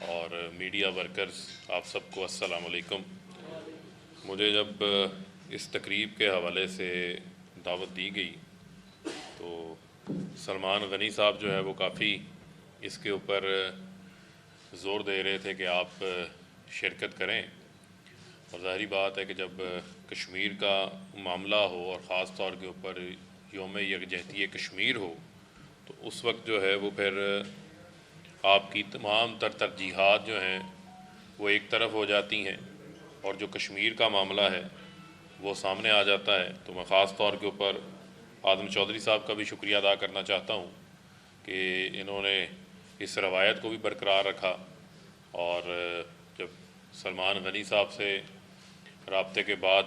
اور media workers, آپ سب کو السلام علیکم۔ مجھے جب اس تقریب کے حوالے سے دعوت دی گئی تو سلمان غنی صاحب جو ہے وہ کافی اس کے اوپر زور دے رہے تھے کہ آپ شرکت کریں، اور ظاہری بات ہے کہ جب کشمیر کا معاملہ ہو اور خاص طور کے اوپر یوم یکجہتی کشمیر ہو تو اس وقت جو ہے وہ پھر آپ کی تمام تر ترجیحات جو ہیں وہ ایک طرف ہو جاتی ہیں، اور جو کشمیر کا معاملہ ہے وہ سامنے آ جاتا ہے۔ تو میں خاص طور کے اوپر اعظم چودھری صاحب کا بھی شکریہ ادا کرنا چاہتا ہوں کہ انہوں نے اس روایت کو بھی برقرار رکھا، اور جب سلمان غنی صاحب سے رابطے کے بعد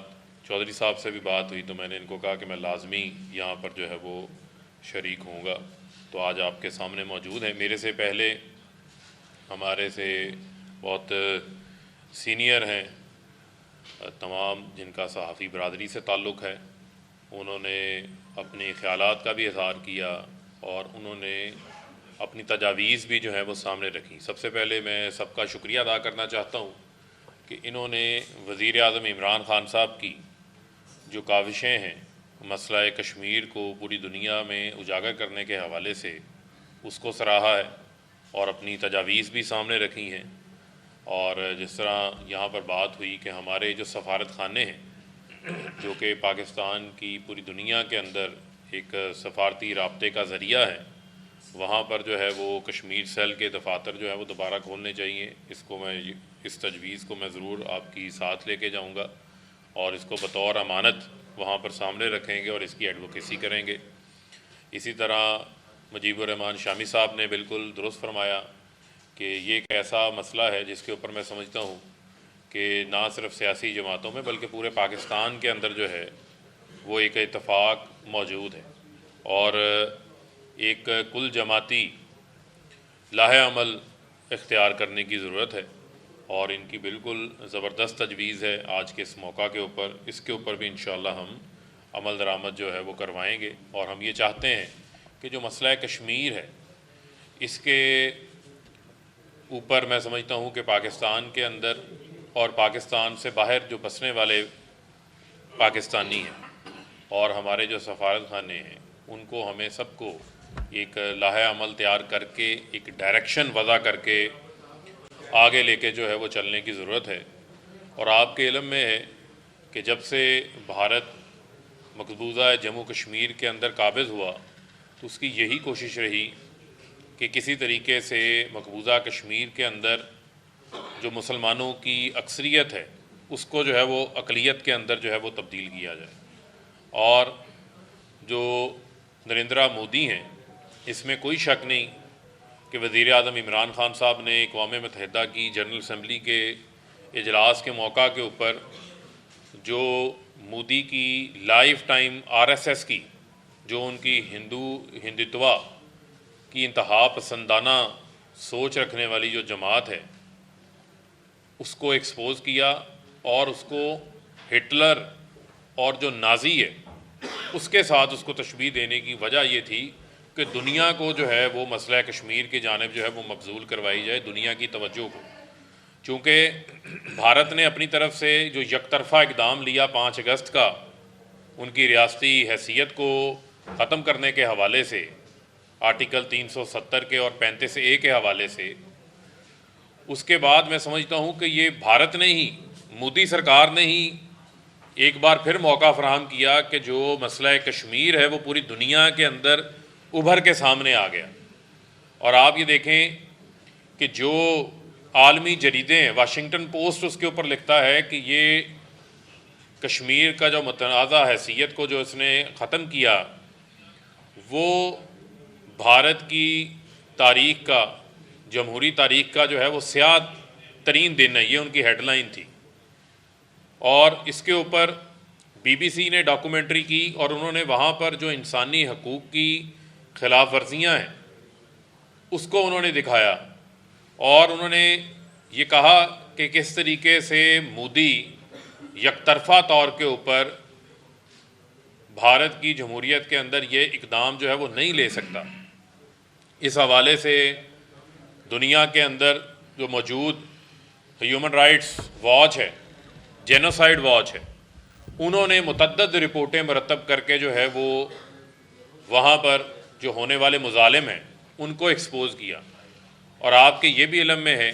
چودھری صاحب سے بھی بات ہوئی تو میں نے ان کو کہا کہ میں لازمی یہاں پر جو ہے وہ شریک ہوں گا۔ تو آج آپ کے سامنے موجود ہیں۔ میرے سے پہلے ہمارے سے بہت سینئر ہیں تمام، جن کا صحافی برادری سے تعلق ہے، انہوں نے اپنے خیالات کا بھی اظہار کیا اور انہوں نے اپنی تجاویز بھی جو ہے وہ سامنے رکھی۔ سب سے پہلے میں سب کا شکریہ ادا کرنا چاہتا ہوں کہ انہوں نے وزیر اعظم عمران خان صاحب کی جو کاوشیں ہیں مسئلہ کشمیر کو پوری دنیا میں اجاگر کرنے کے حوالے سے، اس کو سراہا ہے اور اپنی تجاویز بھی سامنے رکھی ہیں۔ اور جس طرح یہاں پر بات ہوئی کہ ہمارے جو سفارت خانے ہیں جو کہ پاکستان کی پوری دنیا کے اندر ایک سفارتی رابطے کا ذریعہ ہے، وہاں پر جو ہے وہ کشمیر سیل کے دفاتر جو ہے وہ دوبارہ کھولنے چاہیے۔ اس تجویز کو میں ضرور آپ کی ساتھ لے کے جاؤں گا اور اس کو بطور امانت وہاں پر سامنے رکھیں گے اور اس کی ایڈوکیسی کریں گے۔ اسی طرح مجیب الرحمان شامی صاحب نے بالکل درست فرمایا کہ یہ ایک ایسا مسئلہ ہے جس کے اوپر میں سمجھتا ہوں کہ نہ صرف سیاسی جماعتوں میں بلکہ پورے پاکستان کے اندر جو ہے وہ ایک اتفاق موجود ہے، اور ایک کل جماعتی لاہ عمل اختیار کرنے کی ضرورت ہے، اور ان کی بالکل زبردست تجویز ہے آج کے اس موقع کے اوپر۔ اس کے اوپر بھی انشاءاللہ ہم عمل درآمد جو ہے وہ کروائیں گے، اور ہم یہ چاہتے ہیں کہ جو مسئلہ کشمیر ہے اس کے اوپر میں سمجھتا ہوں کہ پاکستان کے اندر اور پاکستان سے باہر جو بسنے والے پاکستانی ہیں اور ہمارے جو سفارت خانے ہیں ان کو ہمیں سب کو ایک لاہ عمل تیار کر کے ایک ڈائریکشن وضع کر کے آگے لے کے جو ہے وہ چلنے کی ضرورت ہے۔ اور آپ کے علم میں ہے کہ جب سے بھارت مقبوضہ جموں کشمیر کے اندر قابض ہوا تو اس کی یہی کوشش رہی کہ کسی طریقے سے مقبوضہ کشمیر کے اندر جو مسلمانوں کی اکثریت ہے اس کو جو ہے وہ اقلیت کے اندر جو ہے وہ تبدیل کیا جائے۔ اور جو نریندرا مودی ہیں اس میں کوئی شک نہیں کہ وزیر اعظم عمران خان صاحب نے اقوام متحدہ کی جنرل اسمبلی کے اجلاس کے موقع کے اوپر جو مودی کی لائف ٹائم RSS کی جو ان کی ہندتوا کی انتہا پسندانہ سوچ رکھنے والی جو جماعت ہے اس کو ایکسپوز کیا، اور اس کو ہٹلر اور جو نازی ہے اس کے ساتھ اس کو تشبیہ دینے کی وجہ یہ تھی کہ دنیا کو جو ہے وہ مسئلہ کشمیر کی جانب جو ہے وہ مبذول کروائی جائے، دنیا کی توجہ کو۔ چونکہ بھارت نے اپنی طرف سے جو یک طرفہ اقدام لیا 5 اگست کا ان کی ریاستی حیثیت کو ختم کرنے کے حوالے سے، آرٹیکل 370 کے اور 35A کے حوالے سے، اس کے بعد میں سمجھتا ہوں کہ یہ بھارت نے ہی، مودی سرکار نے ہی ایک بار پھر موقع فراہم کیا کہ جو مسئلہ کشمیر ہے وہ پوری دنیا کے اندر ابھر کے سامنے آ گیا۔ اور آپ یہ دیکھیں کہ جو عالمی جریدے ہیں، واشنگٹن پوسٹ اس کے اوپر لکھتا ہے کہ یہ کشمیر کا جو متنازع حیثیت کو جو اس نے ختم کیا وہ بھارت کی تاریخ کا، جمہوری تاریخ کا جو ہے وہ سیاہ ترین دن ہے، یہ ان کی ہیڈ لائن تھی۔ اور اس کے اوپر BBC نے ڈاکومنٹری کی اور انہوں نے وہاں پر جو انسانی حقوق کی خلاف ورزیاں ہیں اس کو انہوں نے دکھایا، اور انہوں نے یہ کہا کہ کس طریقے سے مودی یک طرفہ طور کے اوپر بھارت کی جمہوریت کے اندر یہ اقدام جو ہے وہ نہیں لے سکتا۔ اس حوالے سے دنیا کے اندر جو موجود ہیومن رائٹس واچ ہے، جینوسائیڈ واچ ہے، انہوں نے متعدد رپورٹیں مرتب کر کے جو ہے وہ وہاں پر جو ہونے والے مظالم ہیں ان کو ایکسپوز کیا. اور آپ کے یہ بھی علم میں ہے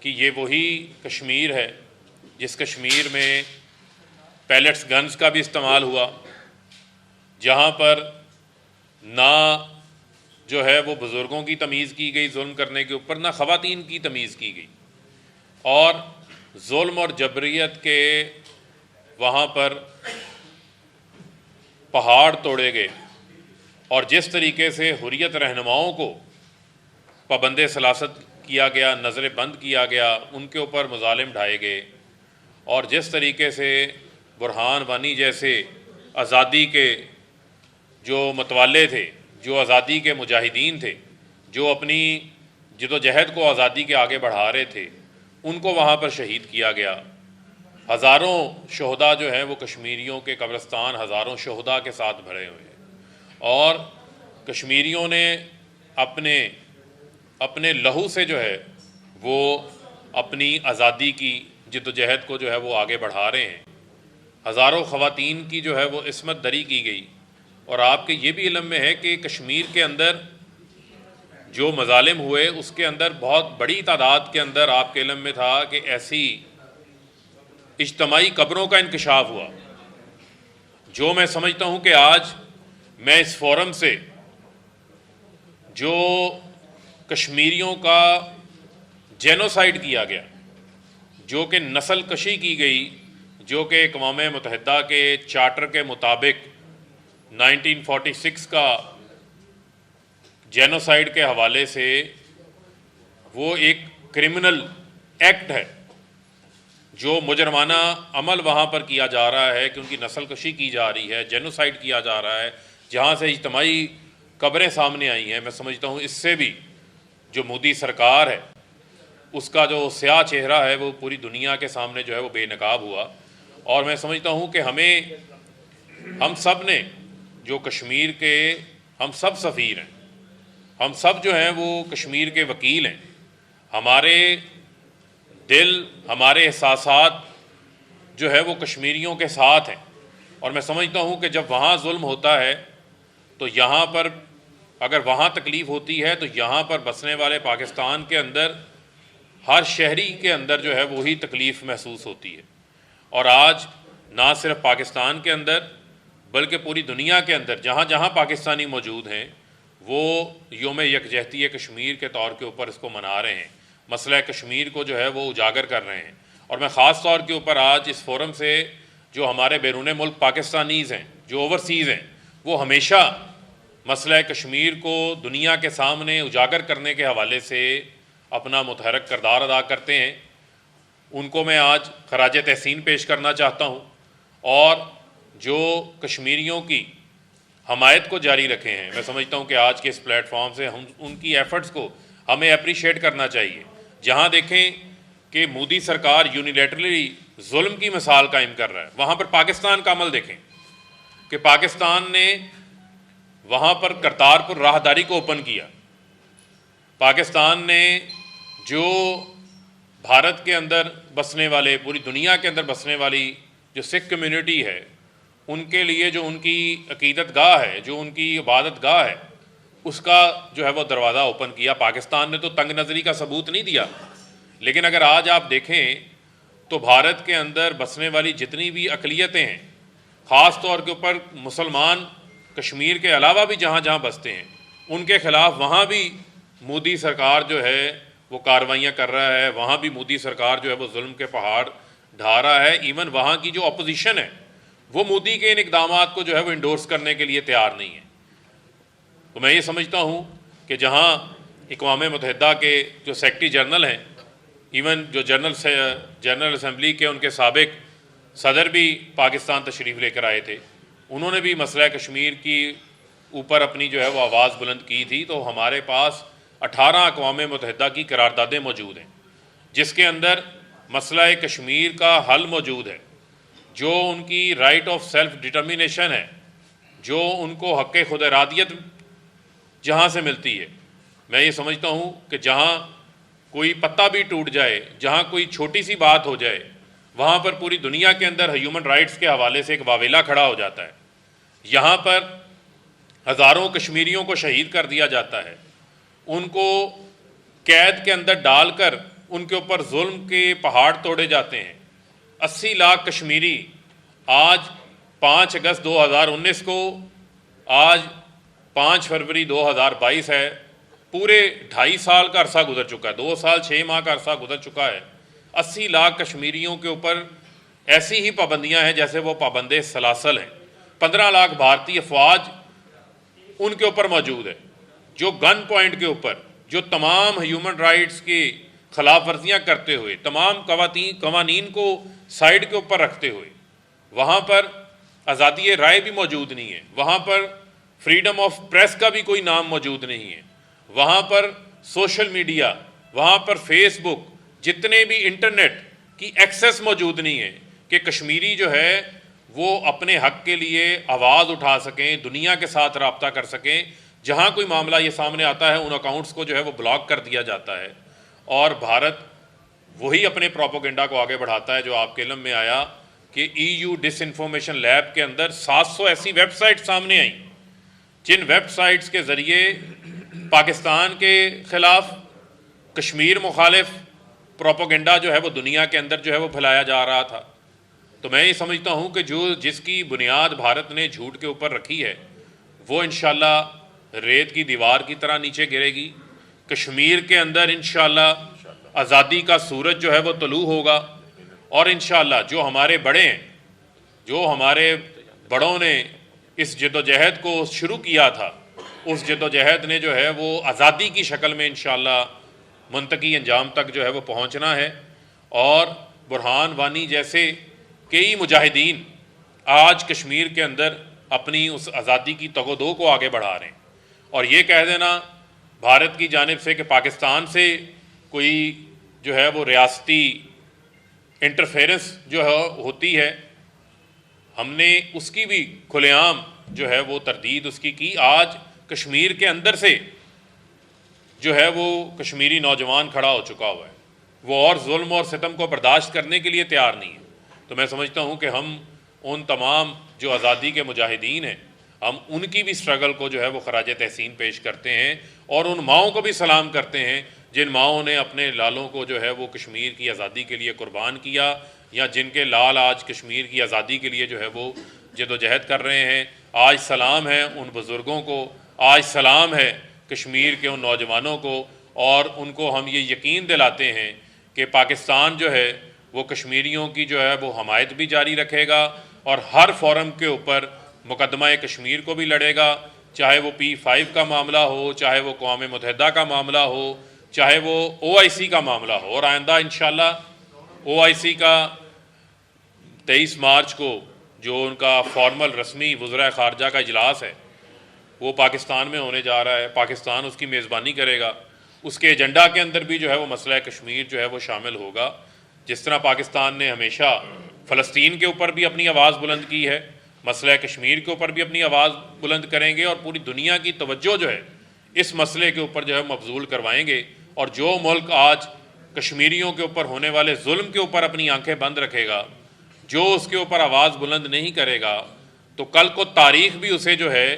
کہ یہ وہی کشمیر ہے جس کشمیر میں پیلٹس گنز کا بھی استعمال ہوا، جہاں پر نہ جو ہے وہ بزرگوں کی تمیز کی گئی ظلم کرنے کے اوپر، نہ خواتین کی تمیز کی گئی، اور ظلم اور جبریت کے وہاں پر پہاڑ توڑے گئے، اور جس طریقے سے حریت رہنماؤں کو پابند سلاست کیا گیا، نظر بند کیا گیا، ان کے اوپر مظالم ڈھائے گئے، اور جس طریقے سے برہان وانی جیسے آزادی کے جو متوالے تھے، جو آزادی کے مجاہدین تھے، جو اپنی جد و جہد کو آزادی کے آگے بڑھا رہے تھے، ان کو وہاں پر شہید کیا گیا. ہزاروں شہداء جو ہیں وہ کشمیریوں کے قبرستان ہزاروں شہداء کے ساتھ بھرے ہوئے ہیں، اور کشمیریوں نے اپنے لہو سے جو ہے وہ اپنی آزادی کی جد و جہد کو جو ہے وہ آگے بڑھا رہے ہیں. ہزاروں خواتین کی جو ہے وہ عصمت دری کی گئی. اور آپ کے یہ بھی علم میں ہے کہ کشمیر کے اندر جو مظالم ہوئے اس کے اندر بہت بڑی تعداد کے اندر آپ کے علم میں تھا کہ ایسی اجتماعی قبروں کا انکشاف ہوا، جو میں سمجھتا ہوں کہ آج میں اس فورم سے جو کشمیریوں کا جینوسائیڈ کیا گیا، جو کہ نسل کشی کی گئی، جو کہ اقوام متحدہ کے چارٹر کے مطابق 1946 کا جینوسائیڈ کے حوالے سے وہ ایک کرمنل ایکٹ ہے، جو مجرمانہ عمل وہاں پر کیا جا رہا ہے کہ ان کی نسل کشی کی جا رہی ہے، جینوسائیڈ کیا جا رہا ہے، جہاں سے اجتماعی قبریں سامنے آئی ہیں. میں سمجھتا ہوں اس سے بھی جو مودی سرکار ہے اس کا جو سیاہ چہرہ ہے وہ پوری دنیا کے سامنے جو ہے وہ بے نقاب ہوا. اور میں سمجھتا ہوں کہ ہم سب نے جو کشمیر کے ہم سب سفیر ہیں، ہم سب جو ہیں وہ کشمیر کے وکیل ہیں. ہمارے دل، ہمارے احساسات جو ہے وہ کشمیریوں کے ساتھ ہیں. اور میں سمجھتا ہوں کہ جب وہاں ظلم ہوتا ہے تو یہاں پر اگر وہاں تکلیف ہوتی ہے تو یہاں پر بسنے والے پاکستان کے اندر ہر شہری کے اندر جو ہے وہی تکلیف محسوس ہوتی ہے. اور آج نہ صرف پاکستان کے اندر بلکہ پوری دنیا کے اندر جہاں جہاں پاکستانی موجود ہیں وہ یوم یکجہتی کشمیر کے طور کے اوپر اس کو منا رہے ہیں، مسئلہ کشمیر کو جو ہے وہ اجاگر کر رہے ہیں. اور میں خاص طور کے اوپر آج اس فورم سے جو ہمارے بیرون ملک پاکستانیز ہیں، جو اوورسیز ہیں، وہ ہمیشہ مسئلہ کشمیر کو دنیا کے سامنے اجاگر کرنے کے حوالے سے اپنا متحرک کردار ادا کرتے ہیں. ان کو میں آج خراج تحسین پیش کرنا چاہتا ہوں، اور جو کشمیریوں کی حمایت کو جاری رکھے ہیں. میں سمجھتا ہوں کہ آج کے اس پلیٹ فارم سے ہم ان کی ایفرٹس کو ہمیں اپریشیٹ کرنا چاہیے. جہاں دیکھیں کہ مودی سرکار یونیلیٹرلی ظلم کی مثال قائم کر رہا ہے، وہاں پر پاکستان کا عمل دیکھیں کہ پاکستان نے وہاں پر کرتارپور راہداری کو اوپن کیا. پاکستان نے جو بھارت کے اندر بسنے والے، پوری دنیا کے اندر بسنے والی جو سکھ کمیونٹی ہے، ان کے لیے جو ان کی عقیدت گاہ ہے، جو ان کی عبادت گاہ ہے، اس کا جو ہے وہ دروازہ اوپن کیا. پاکستان نے تو تنگ نظری کا ثبوت نہیں دیا، لیکن اگر آج آپ دیکھیں تو بھارت کے اندر بسنے والی جتنی بھی اقلیتیں ہیں، خاص طور کے اوپر مسلمان کشمیر کے علاوہ بھی جہاں جہاں بستے ہیں، ان کے خلاف وہاں بھی مودی سرکار جو ہے وہ کارروائیاں کر رہا ہے. وہاں بھی مودی سرکار جو ہے وہ ظلم کے پہاڑ ڈھا رہا ہے. ایون وہاں کی جو اپوزیشن ہے وہ مودی کے ان اقدامات کو جو ہے وہ انڈورس کرنے کے لیے تیار نہیں ہے. تو میں یہ سمجھتا ہوں کہ جہاں اقوام متحدہ کے جو سیکرٹری جنرل ہیں، ایون جو جنرل اسمبلی کے ان کے سابق صدر بھی پاکستان تشریف لے کر آئے تھے، انہوں نے بھی مسئلہ کشمیر کی اوپر اپنی جو ہے وہ آواز بلند کی تھی. تو ہمارے پاس 18 اقوام متحدہ کی قراردادیں موجود ہیں جس کے اندر مسئلہ کشمیر کا حل موجود ہے، جو ان کی رائٹ آف سیلف ڈٹرمینیشن ہے، جو ان کو حق خود ارادیت جہاں سے ملتی ہے. میں یہ سمجھتا ہوں کہ جہاں کوئی پتا بھی ٹوٹ جائے، جہاں کوئی چھوٹی سی بات ہو جائے، وہاں پر پوری دنیا کے اندر ہیومن رائٹس کے حوالے سے ایک واویلا کھڑا ہو جاتا ہے۔ یہاں پر ہزاروں کشمیریوں کو شہید کر دیا جاتا ہے، ان کو قید کے اندر ڈال کر ان کے اوپر ظلم کے پہاڑ توڑے جاتے ہیں۔ 80 لاکھ کشمیری آج 5 اگست 2019 کو، آج 5 فروری 2022 ہے، پورے 2.5 سال کا عرصہ گزر چکا ہے، 2 سال 6 ماہ کا عرصہ گزر چکا ہے۔ 80 لاکھ کشمیریوں کے اوپر ایسی ہی پابندیاں ہیں جیسے وہ پابند سلاسل ہیں۔ 15 لاکھ بھارتی افواج ان کے اوپر موجود ہے، جو گن پوائنٹ کے اوپر، جو تمام ہیومن رائٹس کی خلاف ورزیاں کرتے ہوئے، تمام قوانین کو سائیڈ کے اوپر رکھتے ہوئے، وہاں پر آزادی رائے بھی موجود نہیں ہے، وہاں پر فریڈم آف پریس کا بھی کوئی نام موجود نہیں ہے، وہاں پر سوشل میڈیا، وہاں پر فیس بک، جتنے بھی انٹرنیٹ کی ایکسیس موجود نہیں ہے کہ کشمیری جو ہے وہ اپنے حق کے لیے آواز اٹھا سکیں، دنیا کے ساتھ رابطہ کر سکیں۔ جہاں کوئی معاملہ یہ سامنے آتا ہے، ان اکاؤنٹس کو جو ہے وہ بلاک کر دیا جاتا ہے، اور بھارت وہی اپنے پروپیگنڈا کو آگے بڑھاتا ہے جو آپ کے علم میں آیا کہ EU ڈس انفارمیشن لیب کے اندر 700 ایسی ویب سائٹ سامنے آئیں جن ویب سائٹس کے ذریعے پاکستان کے خلاف کشمیر مخالف پروپیگنڈا جو ہے وہ دنیا کے اندر جو ہے وہ پھیلایا جا رہا تھا۔ تو میں یہ سمجھتا ہوں کہ جس کی بنیاد بھارت نے جھوٹ کے اوپر رکھی ہے، وہ انشاءاللہ ریت کی دیوار کی طرح نیچے گرے گی۔ کشمیر کے اندر انشاءاللہ آزادی کا سورج جو ہے وہ طلوع ہوگا، اور انشاءاللہ جو ہمارے بڑے ہیں، جو ہمارے بڑوں نے اس جد و جہد کو شروع کیا تھا، اس جد و جہد نے جو ہے وہ آزادی کی شکل میں انشاءاللہ منطقی انجام تک جو ہے وہ پہنچنا ہے۔ اور برہان وانی جیسے کئی مجاہدین آج کشمیر کے اندر اپنی اس آزادی کی تگ و دو کو آگے بڑھا رہے ہیں، اور یہ کہہ دینا بھارت کی جانب سے کہ پاکستان سے کوئی جو ہے وہ ریاستی انٹرفیرنس جو ہے ہوتی ہے، ہم نے اس کی بھی کھلے عام جو ہے وہ تردید اس کی۔ آج کشمیر کے اندر سے جو ہے وہ کشمیری نوجوان کھڑا ہو چکا ہوا ہے، وہ اور ظلم اور ستم کو برداشت کرنے کے لیے تیار نہیں ہے۔ تو میں سمجھتا ہوں کہ ہم ان تمام جو آزادی کے مجاہدین ہیں، ہم ان کی بھی سٹرگل کو جو ہے وہ خراج تحسین پیش کرتے ہیں، اور ان ماؤں کو بھی سلام کرتے ہیں جن ماؤں نے اپنے لالوں کو جو ہے وہ کشمیر کی آزادی کے لیے قربان کیا، یا جن کے لال آج کشمیر کی آزادی کے لیے جو ہے وہ جد و جہد کر رہے ہیں۔ آج سلام ہے ان بزرگوں کو، آج سلام ہے کشمیر کے ان نوجوانوں کو، اور ان کو ہم یہ یقین دلاتے ہیں کہ پاکستان جو ہے وہ کشمیریوں کی جو ہے وہ حمایت بھی جاری رکھے گا، اور ہر فورم کے اوپر مقدمہ کشمیر کو بھی لڑے گا، چاہے وہ P5 کا معاملہ ہو، چاہے وہ اقوام متحدہ کا معاملہ ہو، چاہے وہ OIC کا معاملہ ہو۔ اور آئندہ انشاءاللہ OIC کا 23 مارچ کو جو ان کا فارمل رسمی وزراء خارجہ کا اجلاس ہے، وہ پاکستان میں ہونے جا رہا ہے، پاکستان اس کی میزبانی کرے گا۔ اس کے ایجنڈا کے اندر بھی جو ہے وہ مسئلہ کشمیر جو ہے وہ شامل ہوگا۔ جس طرح پاکستان نے ہمیشہ فلسطین کے اوپر بھی اپنی آواز بلند کی ہے، مسئلہ کشمیر کے اوپر بھی اپنی آواز بلند کریں گے، اور پوری دنیا کی توجہ جو ہے اس مسئلے کے اوپر جو ہے مبذول کروائیں گے۔ اور جو ملک آج کشمیریوں کے اوپر ہونے والے ظلم کے اوپر اپنی آنکھیں بند رکھے گا، جو اس کے اوپر آواز بلند نہیں کرے گا، تو کل کو تاریخ بھی اسے جو ہے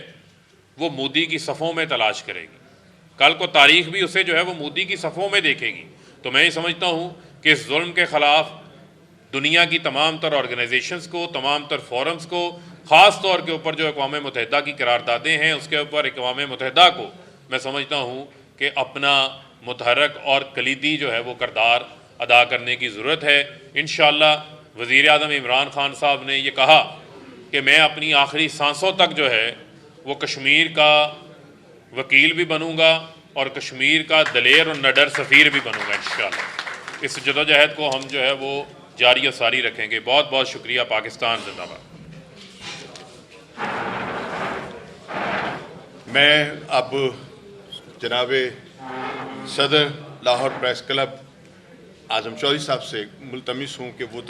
وہ مودی کی صفوں میں تلاش کرے گی، کل کو تاریخ بھی اسے جو ہے وہ مودی کی صفوں میں دیکھے گی۔ تو میں یہ سمجھتا ہوں کہ اس ظلم کے خلاف دنیا کی تمام تر آرگنائزیشنز کو، تمام تر فورمز کو، خاص طور کے اوپر جو اقوام متحدہ کی قراردادیں ہیں اس کے اوپر اقوام متحدہ کو میں سمجھتا ہوں کہ اپنا متحرک اور کلیدی جو ہے وہ کردار ادا کرنے کی ضرورت ہے۔ انشاءاللہ وزیر اعظم عمران خان صاحب نے یہ کہا کہ میں اپنی آخری سانسوں تک جو ہے وہ کشمیر کا وکیل بھی بنوں گا، اور کشمیر کا دلیر اور نڈر سفیر بھی بنوں گا انشاءاللہ۔ اس جدوجہد کو ہم جو ہے وہ جاری و ساری رکھیں گے۔ بہت بہت شکریہ۔ پاکستان زندہ باد۔ میں اب جناب صدر لاہور پریس کلب اعظم چودھری صاحب سے ملتمس ہوں کہ وہ